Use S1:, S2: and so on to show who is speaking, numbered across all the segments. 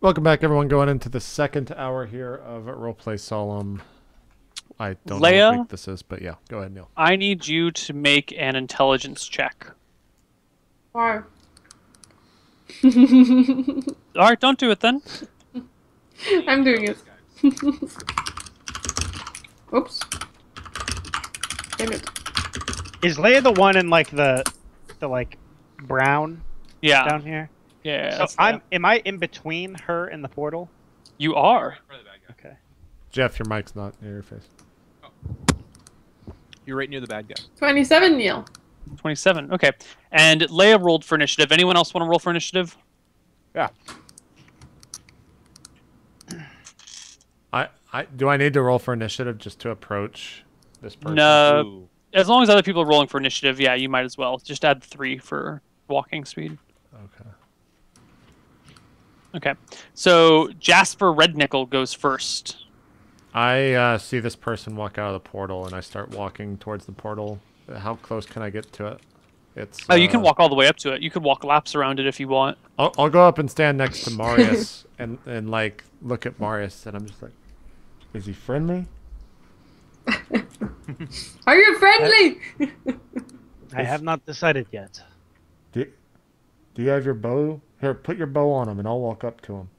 S1: Welcome back, everyone. Going into the second hour here of RollPlay Solum. I don't know
S2: Leia,
S1: what week this is, but yeah, go ahead, Neil.
S2: I need you to make an intelligence check.
S3: Why?
S2: Alright, don't do it then.
S3: I'm doing it. Oops. Damn it.
S4: Is Leia the one in like the like brown
S2: Yeah.
S4: down here?
S2: Yeah.
S4: So am I in between her and the portal?
S2: You are.
S4: Okay.
S1: Jeff, your mic's not near your face.
S5: You're right near the bad guy.
S3: 27, Neil.
S2: 27. Okay. And Leia rolled for initiative. Anyone else want to roll for initiative?
S5: Yeah.
S1: Do I need to roll for initiative just to approach this person?
S2: No.
S5: Ooh.
S2: As long as other people are rolling for initiative, yeah, you might as well. Just add 3 for walking speed.
S1: Okay.
S2: Okay. So Jasper Rednickel goes first.
S1: I see this person walk out of the portal, and I start walking towards the portal. How close can I get to it? It's.
S2: Oh, you can walk all the way up to it. You could walk laps around it if you want.
S1: I'll go up and stand next to Marius and like look at Marius, and I'm just like, is he friendly?
S3: Are you friendly?
S4: I have not decided yet.
S1: Do you have your bow? Here, put your bow on him, and I'll walk up to him.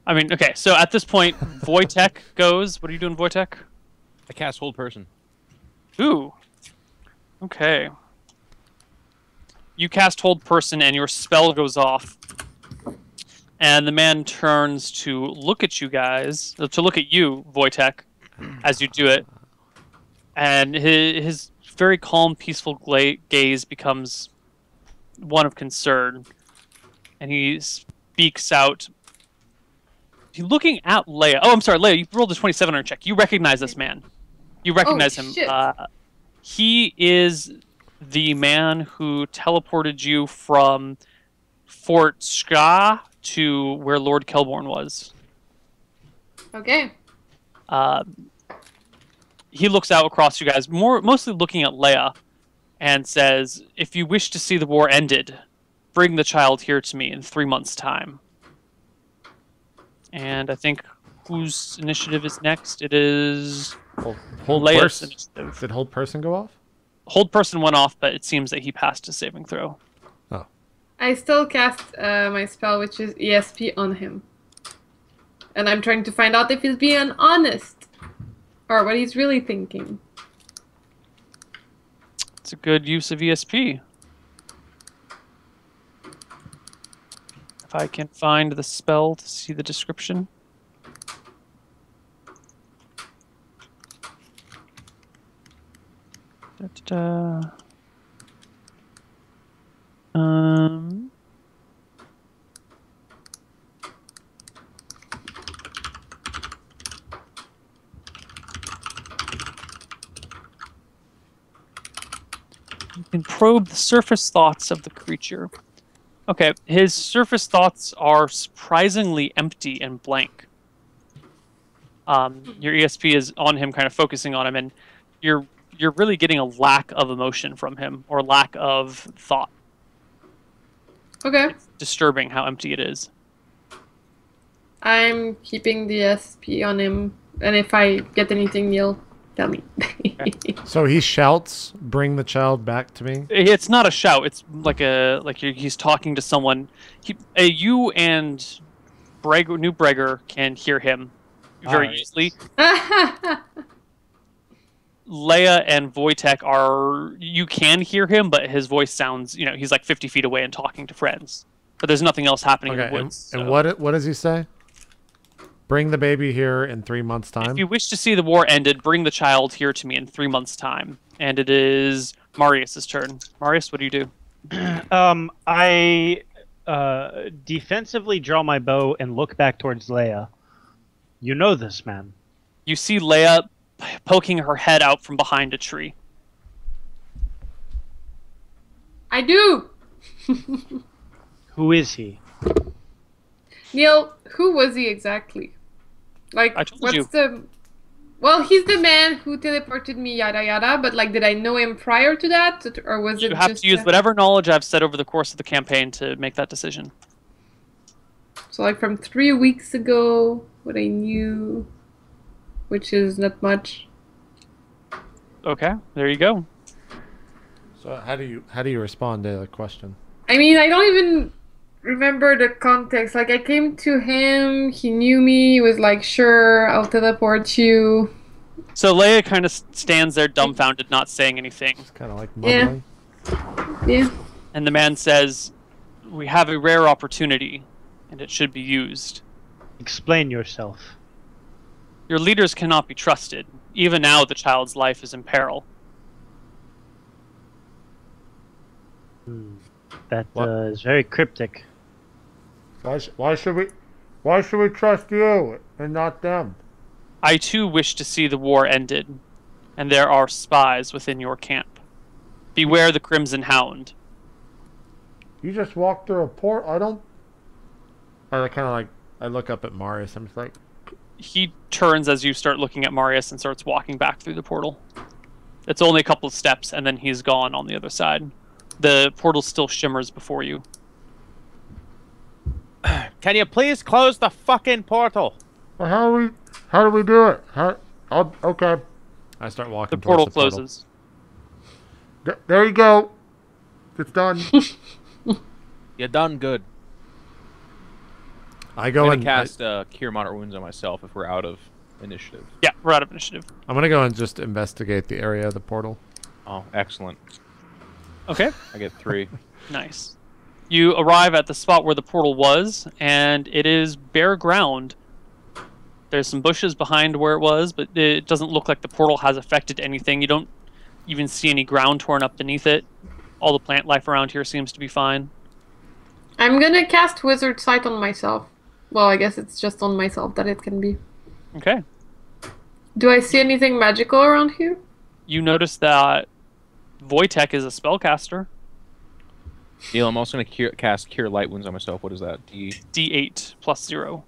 S2: I mean, okay, so at this point, Wojtek goes. What are you doing, Wojtek?
S5: I cast Hold Person.
S2: Ooh. Okay. You cast Hold Person, and your spell goes off. And the man turns to look at you guys, to look at you, Wojtek, as you do it. And his very calm, peaceful gaze becomes one of concern. And he speaks out. He's looking at Leia. Oh, I'm sorry, Leia, you rolled a 27 on your check. You recognize this man. You recognize him.
S3: Shit.
S2: He is the man who teleported you from Fort Ska to where Lord Kelborn was.
S3: Okay.
S2: He looks out across you guys, mostly looking at Leia, and says, "If you wish to see the war ended, bring the child here to me in 3 months' time." And I think whose initiative is next? It is
S1: Hold
S2: Leia's
S1: person.
S2: initiative.
S1: Did hold person go off?
S2: Hold Person went off, but it seems that he passed his saving throw.
S1: Oh.
S3: I still cast my spell, which is ESP, on him. And I'm trying to find out if he's being honest. Or what he's really thinking.
S2: It's a good use of ESP. If I can find the spell to see the description. Da-da-da. You can probe the surface thoughts of the creature. Okay, his surface thoughts are surprisingly empty and blank. Your ESP is on him, kind of focusing on him, and you're really getting a lack of emotion from him, or lack of thought.
S3: Okay.
S2: It's disturbing how empty it is.
S3: I'm keeping the ESP on him. And if I get anything, Neil, tell me.
S1: So he shouts, "Bring the child back to me."
S2: It's not a shout. It's like he's talking to someone. You and New Breger can hear him very
S5: Alright.
S2: easily. Leia and Wojtek you can hear him, but his voice sounds, he's like 50 feet away and talking to friends. But there's nothing else happening in
S1: Okay,
S2: the woods.
S1: and
S2: so.
S1: what does he say? Bring the baby here in 3 months' time.
S2: If you wish to see the war ended, bring the child here to me in 3 months' time. And it is Marius's turn. Marius, what do you do?
S4: I defensively draw my bow and look back towards Leia. You know this man.
S2: You see Leia poking her head out from behind a tree.
S3: I do!
S4: Who is he?
S3: Neil, who was he exactly? Like,
S2: I told
S3: what's
S2: you.
S3: the... Well, he's the man who teleported me, yada yada, but like, did I know him prior to that? Or was it
S2: You have
S3: just...
S2: to use whatever knowledge I've said over the course of the campaign to make that decision.
S3: So So like from 3 weeks ago, what I knew, which is not much.
S2: Okay, there you go.
S1: So how do you respond to the question?
S3: I mean, I don't even remember the context. Like I came to him, he knew me, he was like, "Sure, I'll teleport you."
S2: So Leia kind of stands there dumbfounded, not saying anything.
S1: It's kind of like
S3: Yeah.
S1: mumbling.
S3: Yeah.
S2: And the man says, "We have a rare opportunity, and it should be used.
S4: Explain yourself.
S2: Your leaders cannot be trusted. Even now, the child's life is in peril."
S4: That
S1: What?
S4: is very cryptic.
S1: Why should we trust you and not them?
S2: I too wish to see the war ended, and there are spies within your camp. Beware the Crimson Hound.
S1: You just walked through a port. I kind of like. I look up at Marius. I'm just like,
S2: He turns as you start looking at Marius and starts walking back through the portal. It's only a couple of steps, and then he's gone on the other side. The portal still shimmers before you.
S5: Can you please close the fucking portal?
S1: well, how do we do it? Okay. I start
S2: The
S1: walking.
S2: portal
S1: towards the portal.
S2: closes.
S1: There you go. It's done.
S5: You done good.
S1: I go
S5: I'm
S1: and
S5: gonna cast Cure Moderate Wounds on myself if we're out of initiative.
S2: Yeah, we're out of initiative.
S1: I'm gonna go and just investigate the area of the portal.
S5: Oh, excellent.
S2: Okay,
S5: I get 3.
S2: nice. You arrive at the spot where the portal was, and it is bare ground. There's some bushes behind where it was, but it doesn't look like the portal has affected anything. You don't even see any ground torn up beneath it. All the plant life around here seems to be fine.
S3: I'm gonna cast Wizard Sight on myself. Well, I guess it's just on myself that it can be.
S2: Okay.
S3: Do I see anything magical around here?
S2: You notice that Wojtek is a spellcaster.
S5: Neil, I'm also gonna cast Cure Light Wounds on myself. What is that?
S2: D8 plus 0.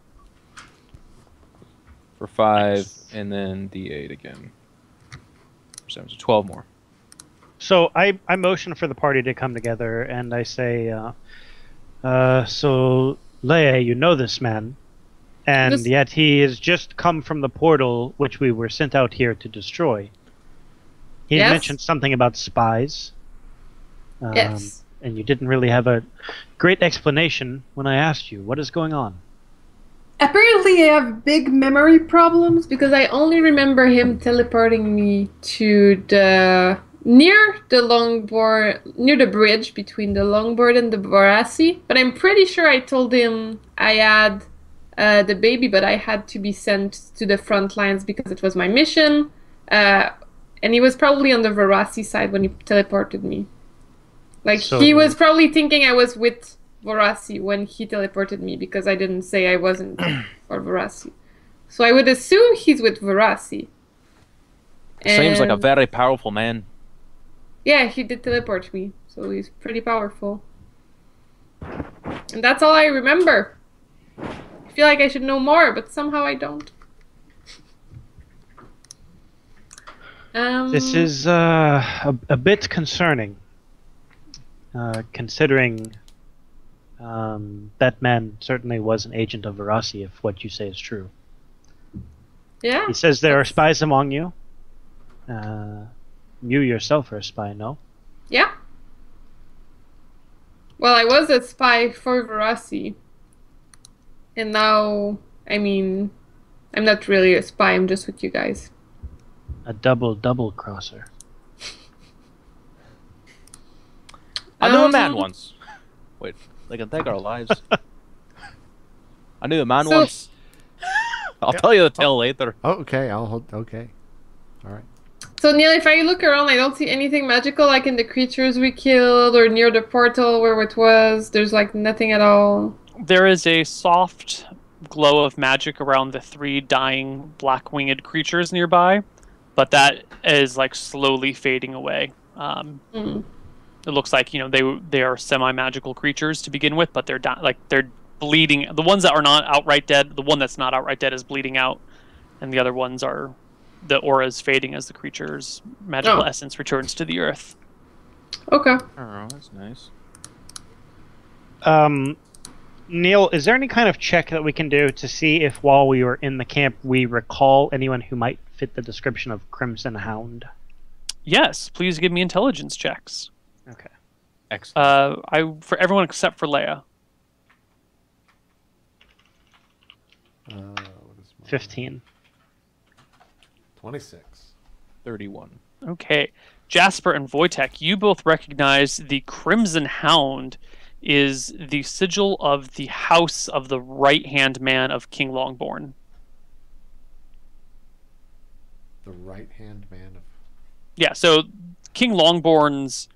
S5: For 5,
S2: Nice.
S5: and then D8 again. So 12 more.
S4: So I motion for the party to come together, and I say, so Leia, you know this man, and
S3: This-
S4: yet he has just come from the portal which we were sent out here to destroy. He
S3: Yes.
S4: mentioned something about spies.
S3: Yes.
S4: And you didn't really have a great explanation when I asked you. What is going on?
S3: Apparently, I have big memory problems because I only remember him teleporting me to the near the bridge between the longboard and the Barassi. But I'm pretty sure I told him I had the baby, but I had to be sent to the front lines because it was my mission. And he was probably on the Barassi side when he teleported me. Like
S4: So-
S3: he was probably thinking I was with Vorasi when he teleported me because I didn't say I wasn't for Vorasi. So I would assume he's with Vorasi.
S5: Seems like a
S3: And-
S5: very powerful man.
S3: Yeah, he did teleport me, so he's pretty powerful. And that's all I remember. I feel like I should know more, but somehow I don't.
S4: This is a bit concerning, considering that man certainly was an agent of Verasi, if what you say is true.
S3: Yeah.
S4: He says there are spies among you. You yourself are a spy, no?
S3: Yeah. Well, I was a spy for Verasi. And now, I mean, I'm not really a spy, I'm just with you guys.
S4: A double crosser.
S5: I knew a man
S3: Um,
S5: once. Wait, they can take our lives. I knew a man
S3: So-
S5: once. I'll tell you the tale later.
S1: Oh, okay. I'll hold. Okay. All right.
S3: So Neil, if I look around, I don't see anything magical like in the creatures we killed or near the portal where it was. There's like nothing at all.
S2: There is a soft glow of magic around the 3 dying black-winged creatures nearby, but that is like slowly fading away.
S3: Mm.
S2: It looks like they are semi-magical creatures to begin with, but they're they're bleeding. The ones that are not outright dead, the one that's not outright dead is bleeding out, and the other ones are the aura is fading as the creature's magical
S3: Oh.
S2: essence returns to the earth.
S3: Okay.
S5: Oh, that's nice.
S4: Neil, is there any kind of check that we can do to see if while we were in the camp we recall anyone who might fit the description of Crimson Hound?
S2: Yes, please give me intelligence checks.
S4: Okay.
S5: Excellent.
S2: For everyone except for Leia.
S1: What is mine?
S4: 15.
S1: 26.
S5: 31.
S2: Okay. Jasper and Wojtek, you both recognize the Crimson Hound is the sigil of the house of the right-hand man of King Longborn.
S1: The right-hand man of...
S2: Yeah, so King Longborn's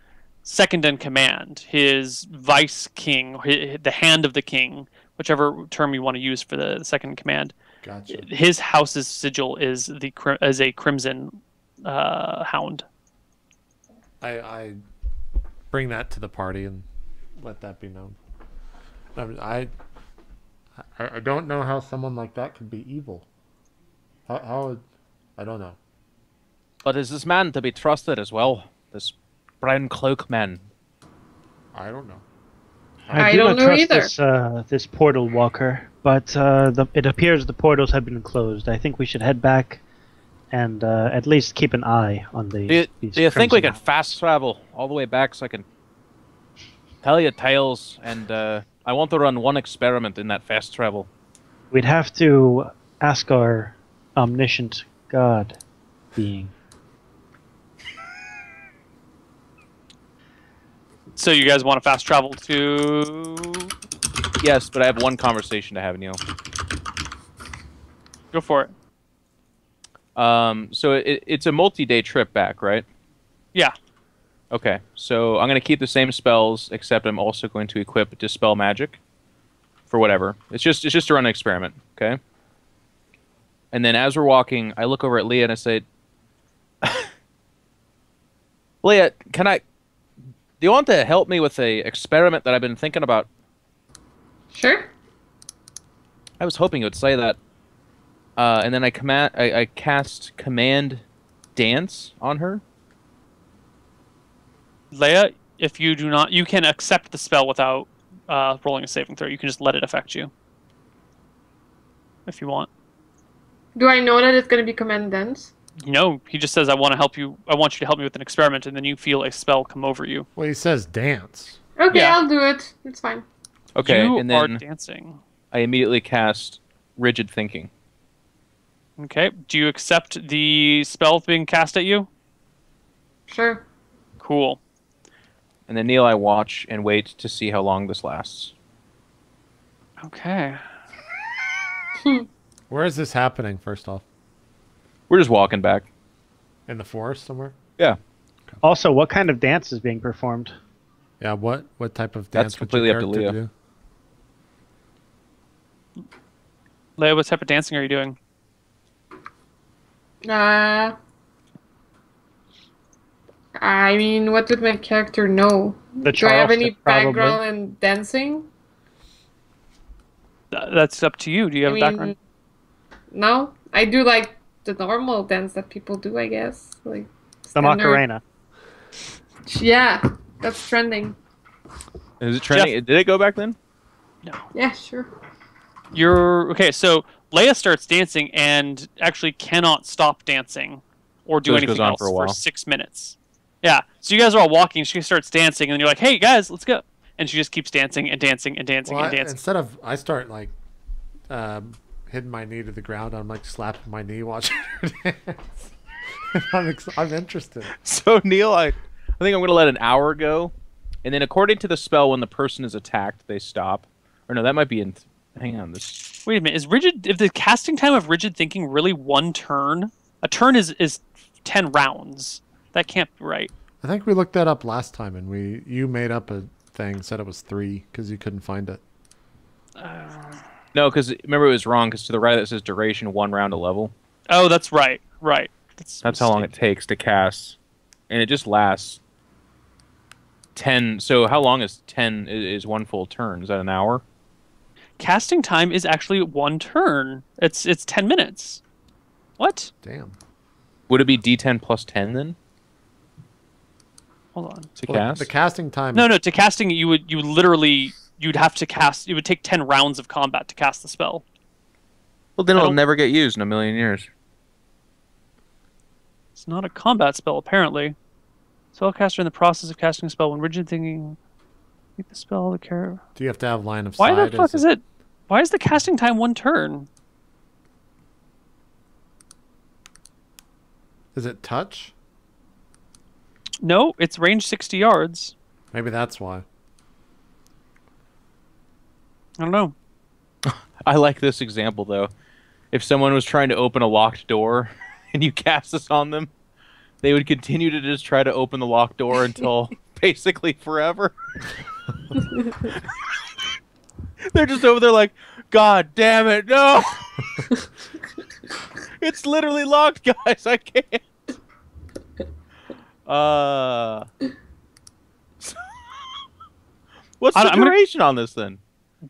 S2: second in command, his vice king, the hand of the king, whichever term you want to use for the second in command.
S1: Gotcha.
S2: His house's sigil is a crimson hound.
S1: I bring that to the party and let that be known. I don't know how someone like that could be evil. How I don't know.
S5: But is this man to be trusted as well? This brown cloak man.
S1: I don't know.
S3: I
S4: do
S3: don't
S4: not
S3: know
S4: trust this portal walker, but it appears the portals have been closed. I think we should head back and at least keep an eye on the.
S5: Do you think we can fast travel all the way back so I can tell you tales? And I want to run one experiment in that fast travel.
S4: We'd have to ask our omniscient god being.
S2: So you guys want to fast travel to...
S5: Yes, but I have one conversation to have, Neil.
S2: Go for it.
S5: So it's a multi-day trip back, right?
S2: Yeah.
S5: Okay, so I'm going to keep the same spells, except I'm also going to equip Dispel Magic for whatever. It's just to run an experiment, okay? And then as we're walking, I look over at Leah and I say, Leah, do you want to help me with a experiment that I've been thinking about?
S3: Sure.
S5: I was hoping you would say that. And then I cast Command Dance on her.
S2: Leia, if you do not... You can accept the spell without rolling a saving throw. You can just let it affect you. If you want.
S3: Do I know that it's going to be command dance?
S2: No, he just says, I want you to help me with an experiment, and then you feel a spell come over you.
S1: Well, he says dance.
S3: Okay,
S2: Yeah.
S3: I'll do it. It's fine.
S5: Okay,
S2: You
S5: and
S2: are
S5: then
S2: dancing.
S5: I immediately cast Rigid Thinking.
S2: Okay, do you accept the spell being cast at you?
S3: Sure.
S2: Cool.
S5: And then, Neil, I watch and wait to see how long this lasts.
S2: Okay.
S1: Where is this happening, first off?
S5: We're just walking back.
S1: In the forest somewhere?
S5: Yeah.
S4: Also, what kind of dance is being performed?
S1: Yeah, what type of
S5: That's
S1: dance would your
S5: completely up to
S1: character
S5: Leah.
S1: do?
S2: Leia, what type of dancing are you doing?
S3: I mean, what would my character know?
S4: The
S3: Do I have any
S4: Charleston, probably.
S3: background in dancing?
S2: That's up to you. Do you have a background?
S3: No. I do like the normal dance that people do, I guess. Like
S4: The
S3: standard-
S4: Macarena.
S3: Yeah, that's trending.
S5: Is it trending? Did it go back then?
S2: No.
S3: Yeah, sure.
S2: Okay, so Leia starts dancing and actually cannot stop dancing or do
S5: So this
S2: anything
S5: goes on
S2: else
S5: for a while.
S2: 6 minutes. Yeah. So you guys are all walking, she starts dancing, and then you're like, hey guys, let's go. And she just keeps dancing and dancing and dancing
S1: Well,
S2: and dancing.
S1: instead of... I start, like, hitting my knee to the ground. I'm, like, slapping my knee watching her dance. I'm interested.
S5: So, Neil, I think I'm going to let an hour go. And then according to the spell, when the person is attacked, they stop. Or no, that might be in... Hang on.
S2: Wait a minute, if the casting time of Rigid Thinking really 1 turn? A turn is 10 rounds. That can't be right.
S1: I think we looked that up last time, and you made up a thing, said it was 3, because you couldn't find it.
S5: No, because remember it was wrong, because to the right it says duration 1 round a level.
S2: Oh, that's right. Right.
S5: That's how long it takes to cast. And it just lasts 10. So how long is 10 is 1 full turn? Is that an hour?
S2: Casting time is actually 1 turn. It's 10 minutes. What?
S1: Damn.
S5: Would it be D10 plus 10 then?
S2: Hold on.
S5: To
S1: Well,
S5: cast?
S1: the casting time...
S2: No, to casting you would literally you'd have to cast. It would take 10 rounds of combat to cast the spell.
S5: Well, then it'll never get used in a million years.
S2: It's not a combat spell, apparently. Spellcaster in the process of casting a spell when rigid thinking. Keep the spell the care.
S1: Do you have to have line of
S2: Why
S1: sight?
S2: the fuck is it? Why is the casting time 1 turn?
S1: Is it touch?
S2: No, it's range 60 yards.
S1: Maybe that's why.
S2: I don't know.
S5: I like this example, though. If someone was trying to open a locked door and you cast this on them, they would continue to just try to open the locked door until basically forever. They're just over there like, God damn it, no! It's literally locked, guys. I can't. What's the duration on this then?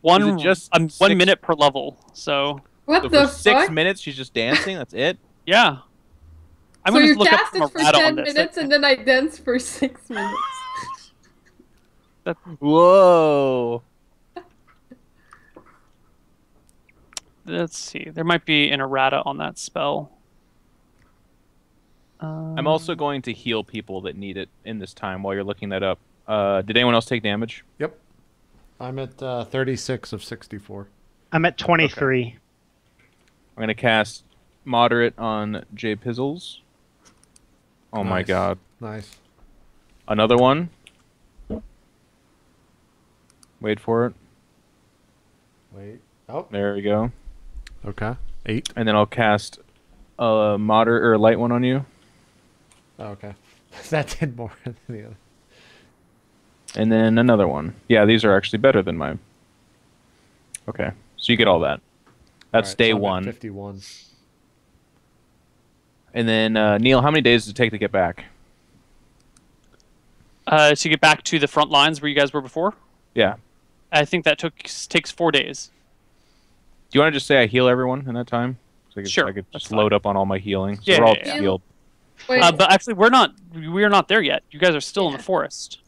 S2: One
S5: just
S2: 1 minute per level. So
S3: What
S5: So
S3: the
S5: for
S3: fuck?
S5: 6 minutes, she's just dancing. That's it.
S2: yeah, I'm
S3: So
S2: gonna
S3: you
S2: look up
S3: cast
S2: some
S3: it for
S2: errata
S3: 10
S2: on this.
S3: minutes and then I dance for 6 minutes.
S5: Whoa.
S2: Let's see. There might be an errata on that spell.
S5: I'm also going to heal people that need it in this time while you're looking that up. Did anyone else take damage?
S1: Yep. I'm at 36 of 64.
S4: I'm at 23.
S5: I'm going to cast Moderate on J Pizzles. Oh my
S1: Nice.
S5: god.
S1: Nice.
S5: Another one. Wait for it.
S1: Wait. Oh.
S5: There we go.
S1: Okay. 8.
S5: And then I'll cast a moderate or a light one on you.
S1: Oh, okay. That did more than the other.
S5: And then another one. Yeah, these are actually better than mine. Okay. So you get all that. That's
S1: All right,
S5: day
S1: so I'm at
S5: 1.
S1: 51.
S5: And then, Neil, how many days does it take to get back?
S2: To get back to the front lines where you guys were before,
S5: Yeah.
S2: I think that takes 4 days.
S5: Do you want to just say I heal everyone in that time? So
S2: Sure,
S5: I could
S2: that's
S5: just load up on all my healing. So
S2: Yeah,
S5: we're all
S2: yeah, yeah.
S5: healed.
S3: Wait,
S2: But actually, we're not there yet. You guys are still in the forest.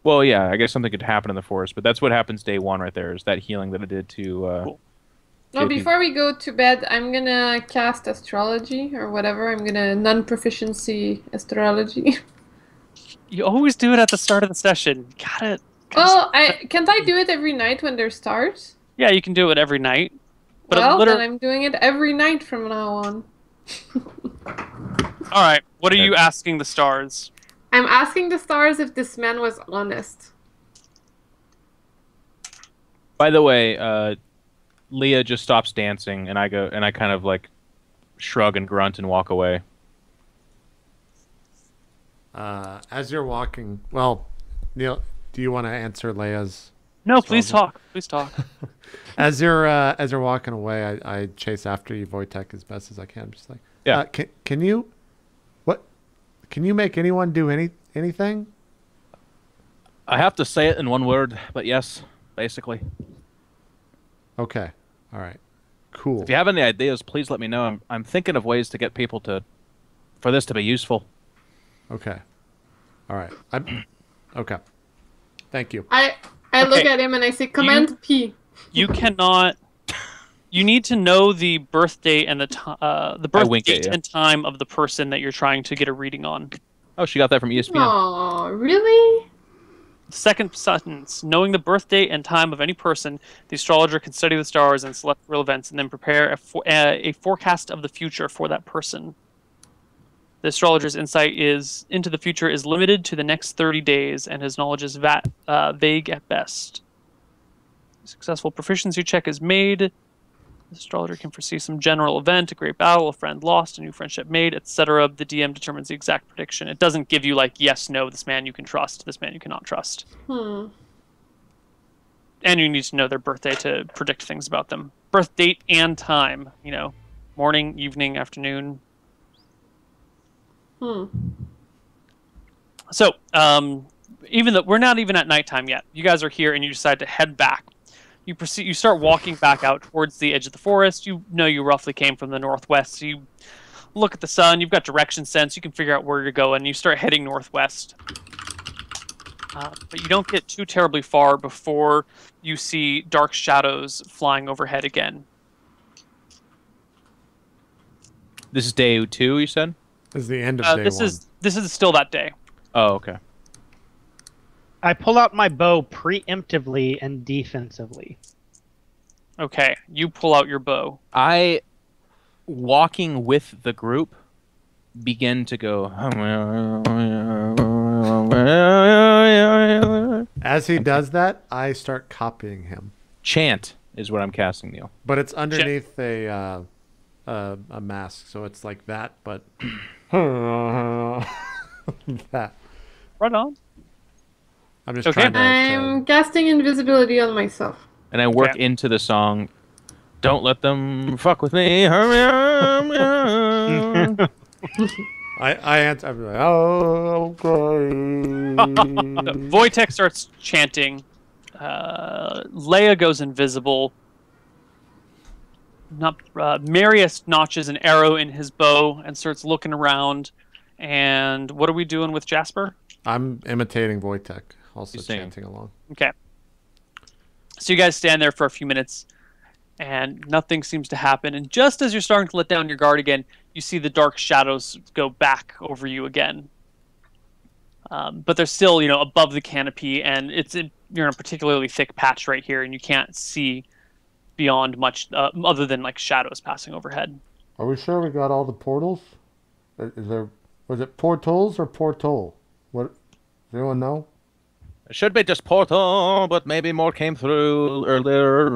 S5: Well, yeah, I guess something could happen in the forest, but that's what happens day 1 right there, is that healing that I did to...
S2: Cool.
S3: no,
S5: JP.
S3: before we go to bed, I'm gonna cast astrology or whatever. I'm gonna non-proficiency astrology.
S2: You always do it at the start of the session. Got it.
S3: Well, can't I do it every night when there stars?
S2: Yeah, you can do it every night. But
S3: Well,
S2: it
S3: then I'm doing it every night from now on.
S2: All right. What are you asking the stars?
S3: I'm asking the stars if this man was honest.
S5: By the way, Leah just stops dancing, and I kind of like shrug and grunt and walk away.
S1: As you're walking, well, Neil, do you want to answer Leia's?
S2: No, please talk. Please talk.
S1: As you're walking away, I chase after you, Wojtek, as best as I can. I'm just like,
S5: Yeah.
S1: Can you, what? Can you make anyone do anything?
S5: I have to say it in one word, but yes, basically.
S1: Okay. All right. Cool.
S5: If you have any ideas, please let me know. I'm thinking of ways to get people for this to be useful.
S1: Okay. All right. Okay. Thank you.
S3: I look at him and I say, Command P.
S2: You cannot. You need to know the birth date and the birth
S5: wink at
S2: date
S5: you.
S2: and time of the person that you're trying to get a reading on.
S5: Oh, she got that from ESPN.
S3: Oh, really?
S2: Second sentence: knowing the birth date and time of any person, the astrologer can study the stars and select real events, and then prepare a forecast of the future for that person. The astrologer's insight into the future is limited to the next 30 days, and his knowledge is vague at best. A successful proficiency check is made. The astrologer can foresee some general event, a great battle, a friend lost, a new friendship made, etc. The DM determines the exact prediction. It doesn't give you like, yes, no, this man you can trust, this man you cannot trust. And you need to know their birthday to predict things about them. Birth date and time, morning, evening, afternoon. So, even though we're not even at nighttime yet, you guys are here and you decide to head back. You start walking back out towards the edge of the forest. You know you roughly came from the northwest. So you look at the sun. You've got direction sense. You can figure out where you're going. You start heading northwest. But you don't get too terribly far before you see dark shadows flying overhead again.
S5: This is day 2, you said?
S1: This is the end of day
S2: This
S1: 1.
S2: is still that day.
S5: Oh, okay.
S4: I pull out my bow preemptively and defensively.
S2: Okay, you pull out your bow.
S5: I, walking with the group, begin to go.
S1: As he does that, I start copying him.
S5: Chant is what I'm casting, Neil.
S1: But it's underneath a mask, so it's like that, but that.
S2: Right on.
S1: I'm just
S2: Okay.
S1: trying to.
S3: I'm casting invisibility on myself.
S5: And I work
S2: Okay.
S5: into the song. Don't let them fuck with me.
S1: I answer. I'm like, oh, okay.
S2: Wojtek starts chanting. Leia goes invisible. Marius notches an arrow in his bow and starts looking around. And what are we doing with Jasper?
S1: I'm imitating Wojtek, also
S5: He's singing.
S1: chanting along.
S2: Okay. So you guys stand there for a few minutes, and nothing seems to happen. And just as you're starting to let down your guard again, you see the dark shadows go back over you again. But they're still, above the canopy, and you're in a particularly thick patch right here, and you can't see beyond much other than like shadows passing overhead.
S1: Are we sure we got all the portals? Was it portals or portal? What? Does anyone know?
S5: It should be just portal, but maybe more came through earlier.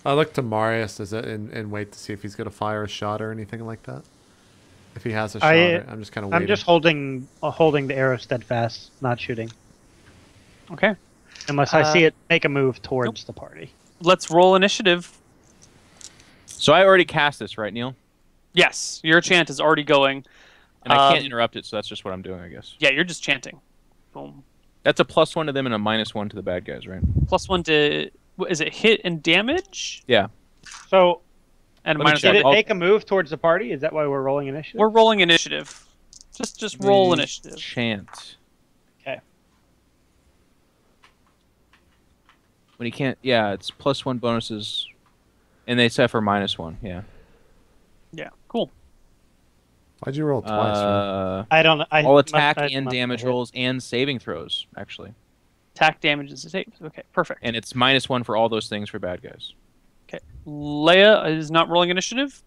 S1: I look to Marius and wait to see if he's going to fire a shot or anything like that. If he has a shot, I'm just kind of waiting.
S4: I'm just holding the arrow steadfast, not shooting.
S2: Okay.
S4: Unless I see it make a move towards the party.
S2: Let's roll initiative.
S5: So I already cast this, right, Neil?
S2: Yes, your chant is already going.
S5: And I can't interrupt it, so that's just what I'm doing, I guess.
S2: Yeah, you're just chanting. Boom.
S5: That's a +1 to them and a -1 to the bad guys, right?
S2: +1 to... Is it hit and damage?
S5: Yeah.
S4: So,
S2: And
S5: Let me
S2: minus
S5: check.
S4: did it
S2: one.
S4: make a move towards the party? Is that why we're rolling initiative?
S2: We're rolling initiative. Just roll
S5: The
S2: initiative.
S5: Chant.
S4: Okay.
S5: When he can't... Yeah, it's +1 bonuses. And they set for -1, yeah.
S2: Yeah, cool.
S1: Why'd you roll twice? Right?
S4: I don't.
S5: All attack
S4: I
S5: and
S4: must
S5: damage
S4: have hit.
S5: rolls and saving throws, actually.
S2: Attack, damage, and saves. Okay, perfect.
S5: And it's -1 for all those things for bad guys.
S2: Okay. Leia is not rolling initiative?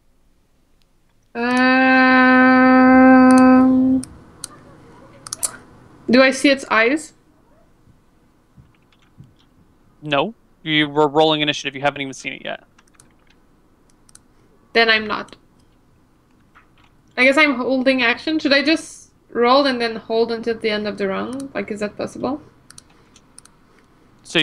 S3: Do I see its eyes?
S2: No. You were rolling initiative. You haven't even seen it yet.
S3: Then I'm not. I guess I'm holding action. Should I just roll and then hold until the end of the round? Like, is that possible?
S2: So,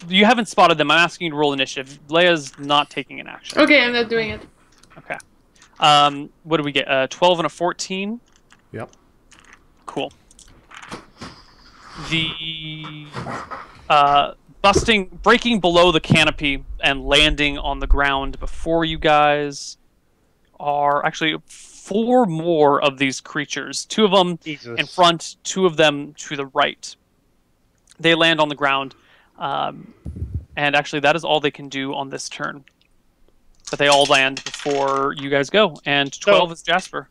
S2: you haven't spotted them. I'm asking you to roll initiative. Leia's not taking an action.
S3: Okay, I'm not doing it.
S2: Okay. What do we get? 12 and a 14?
S1: Yep.
S2: Cool. The breaking below the canopy and landing on the ground before you guys are actually 4 more of these creatures. 2 of them
S4: Jesus.
S2: in front, 2 of them to the right. They land on the ground, and actually that is all they can do on this turn. But they all land before you guys go, and 12 is Jasper.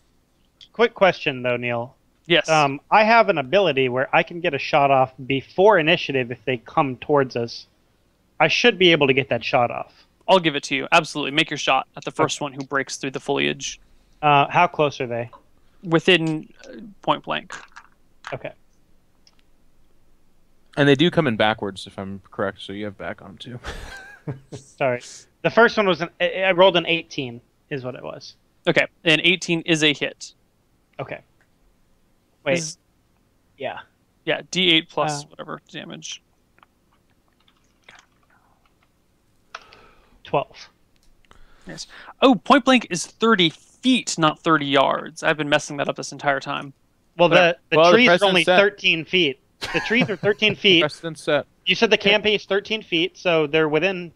S4: Quick question though, Neil.
S2: Yes.
S4: I have an ability where I can get a shot off before initiative if they come towards us. I should be able to get that shot off.
S2: I'll give it to you. Absolutely. Make your shot at the first one who breaks through the foliage.
S4: How close are they?
S2: Within point blank.
S4: Okay.
S5: And they do come in backwards, if I'm correct, so you have back on them, too.
S4: Sorry. The first one was I rolled an 18, is what it was.
S2: Okay. And 18 is a hit.
S4: Okay. Wait.
S2: Is-
S4: Yeah.
S2: Yeah, D8 plus whatever damage.
S4: 12.
S2: Yes. Oh, point blank is 30 feet, not 30 yards. I've been messing that up this entire time.
S4: Well, the
S5: Well, the
S4: trees are
S5: precedent's
S4: only
S5: set.
S4: 13 feet. The trees are 13 feet.
S5: Precedent set.
S4: You said the canopy is 13 feet, so they're within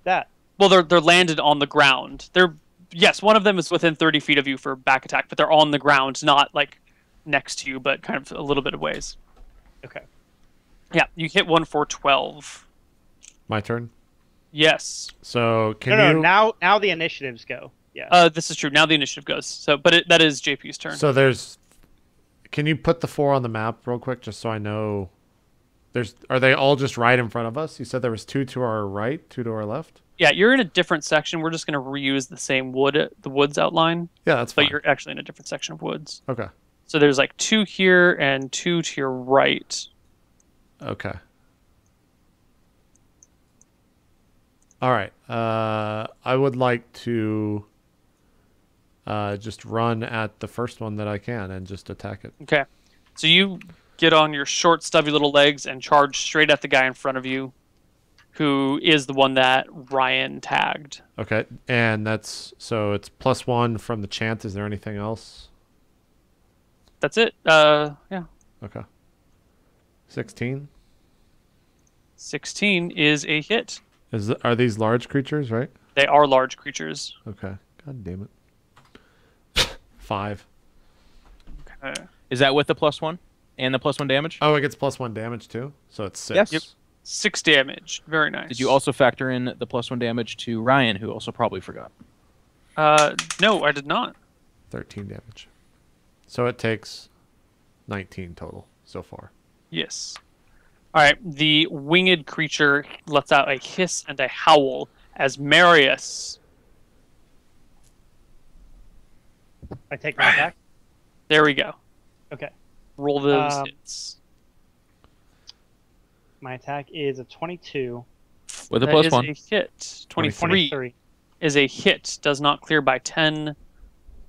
S4: that.
S2: Well, they're landed on the ground. They're Yes, one of them is within 30 feet of you for back attack, but they're on the ground, not like next to you, but kind of a little bit of ways.
S4: Okay.
S2: Yeah, you hit one for 12.
S1: My turn.
S2: Yes.
S1: So can
S4: No,
S1: you?
S4: now the initiatives go. Yeah.
S2: This is true. Now the initiative goes. So, but that is JP's turn.
S1: So there's. Can you put the 4 on the map real quick, just so I know? Are they all just right in front of us? You said there was 2 to our right, 2 to our left.
S2: Yeah, you're in a different section. We're just going to reuse the same the woods outline.
S1: Yeah, that's fine.
S2: But you're actually in a different section of woods.
S1: Okay.
S2: So there's like 2 here and 2 to your right.
S1: Okay. All right. I would like to just run at the first one that I can and just attack it.
S2: Okay. So you get on your short, stubby little legs and charge straight at the guy in front of you, who is the one that Ryan tagged.
S1: Okay. And it's +1 from the chant. Is there anything else?
S2: That's it. Yeah.
S1: Okay. 16.
S2: 16 is a hit.
S1: Are these large creatures, right?
S2: They are large creatures.
S1: Okay. God damn it. 5.
S2: Okay.
S5: Is that with the +1 and the +1 damage?
S1: Oh, it gets +1 damage too. So it's 6.
S5: Yes.
S2: Yep. 6 damage. Very nice.
S5: Did you also factor in the +1 damage to Ryan, who also probably forgot?
S2: No, I did not.
S1: 13 damage. So it takes 19 total so far.
S2: Yes. All right. The winged creature lets out a hiss and a howl as Marius.
S4: I take my attack.
S2: There we go.
S4: Okay.
S2: Roll those hits.
S4: My attack is a 22.
S5: With a
S2: That is
S5: +1.
S2: a hit. 23
S4: 23.
S2: is a hit. Does not clear by 10.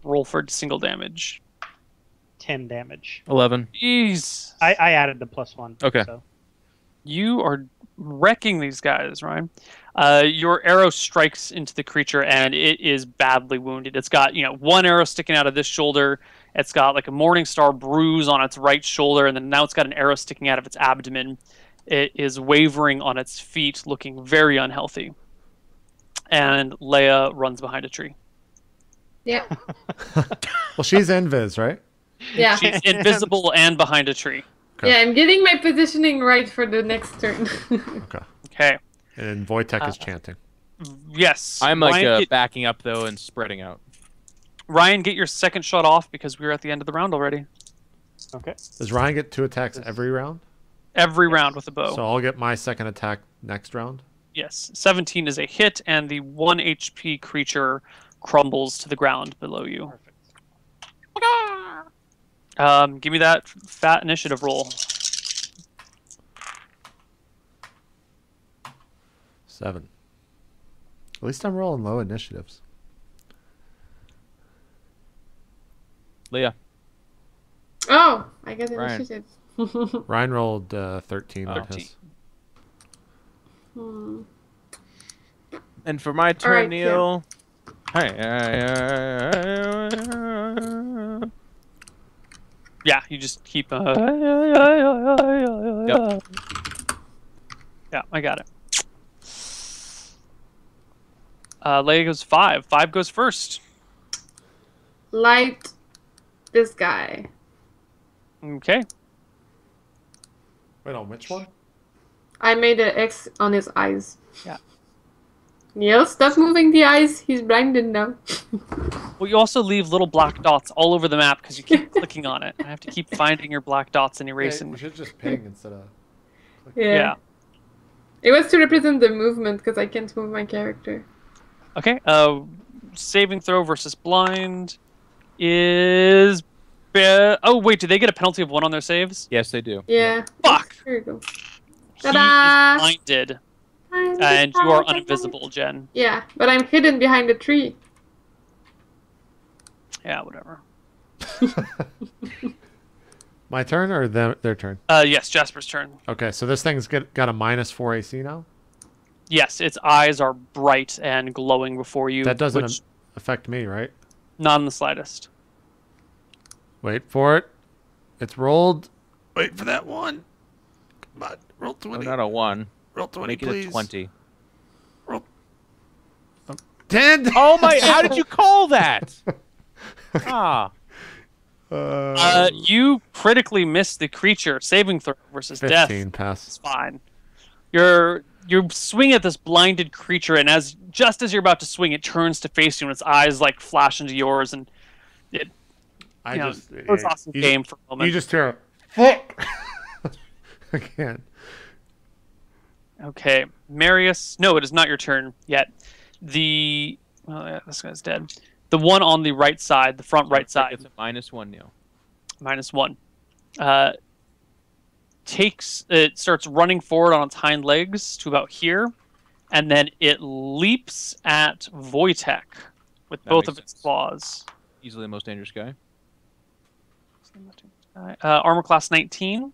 S2: Roll for single damage.
S4: 10 damage.
S5: 11.
S2: Jeez.
S4: I added the +1.
S5: Okay.
S4: So.
S2: You are wrecking these guys, Ryan. Your arrow strikes into the creature, and it is badly wounded. It's got, one arrow sticking out of this shoulder. It's got like a Morning Star bruise on its right shoulder, and then now it's got an arrow sticking out of its abdomen. It is wavering on its feet, looking very unhealthy. And Leia runs behind a tree.
S3: Yeah.
S1: Well, she's invis, right?
S3: Yeah.
S2: She's invisible and behind a tree.
S1: Okay.
S3: Yeah, I'm getting my positioning right for the next turn.
S1: Okay.
S2: Okay.
S1: And Wojtek is chanting.
S2: Yes.
S5: I'm like
S2: Ryan,
S5: backing up, though, and spreading out.
S2: Ryan, get your second shot off because we're at the end of the round already.
S4: Okay.
S1: Does Ryan get 2 attacks every round?
S2: Every round with a bow.
S1: So I'll get my second attack next round?
S2: Yes. 17 is a hit, and the 1 HP creature crumbles to the ground below you.
S4: Perfect.
S2: Give me that fat initiative roll.
S1: 7. At least I'm rolling low initiatives.
S5: Leah.
S3: Oh, I get
S5: Ryan.
S3: initiative.
S1: Ryan rolled 13 on
S2: 13.
S1: his.
S5: And for my turn,
S3: right,
S5: Neil. Hey.
S2: Yeah, you just keep.
S5: Yep.
S2: Yeah, I got it. Leia goes 5. 5 goes first.
S3: Light this guy.
S2: Okay.
S1: Wait, on which one?
S3: I made an X on his eyes.
S2: Yeah.
S3: Neil, stop moving the eyes. He's blinded now.
S2: Well, you also leave little black dots all over the map because you keep clicking on it. I have to keep finding your black dots and erasing
S1: You
S2: them.
S1: should just ping instead of.
S2: Yeah.
S3: It was to represent the movement because I can't move my character.
S2: Okay. Saving throw versus blind is. Oh wait, do they get a penalty of 1 on their saves?
S5: Yes, they do.
S3: Yeah.
S2: Fuck.
S3: Here you go.
S2: He is
S3: Ta-da!
S2: blinded, and you are uninvisible, Jen.
S3: Yeah, but I'm hidden behind a tree.
S2: Yeah, whatever.
S1: My turn or their turn?
S2: Yes, Jasper's turn.
S1: Okay, so this thing's got a -4 AC now?
S2: Yes, its eyes are bright and glowing before you.
S1: That doesn't
S2: which,
S1: affect me, right?
S2: not in the slightest.
S1: Wait for it. It's rolled. Wait for that 1. Come on, roll
S5: Oh,
S1: 20.
S5: not a 1.
S1: Roll 20,
S5: Make it
S1: please.
S5: a 20.
S1: Roll. Oh, dead.
S5: Oh my! How did you call that?
S2: You critically missed the creature. Saving throw versus
S1: 15
S2: death.
S1: pass.
S2: It's fine. You swing at this blinded creature, and just as you're about to swing, it turns to face you, and its eyes like flash into yours, and it goes off the game for a moment.
S1: You just hear fuck. I can't.
S2: Okay, Marius. No, it is not your turn yet. This guy's dead. The one on the right side, the front right side.
S5: It's a -1, Neil.
S2: -1. It starts running forward on its hind legs to about here, and then it leaps at Wojtek with both of its claws.
S5: Easily the most dangerous guy.
S2: Armor class 19.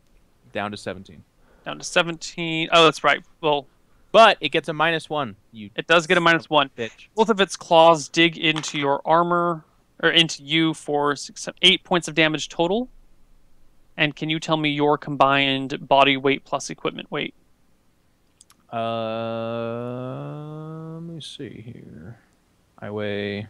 S5: Down to 17.
S2: Down to 17. Oh, that's right. Well,
S5: but it gets a -1.
S2: It does get a -1.
S5: Bitch.
S2: Both of its claws dig into your armor, or into you for 8 points of damage total. And can you tell me your combined body weight plus equipment weight?
S5: Let me see here. I weigh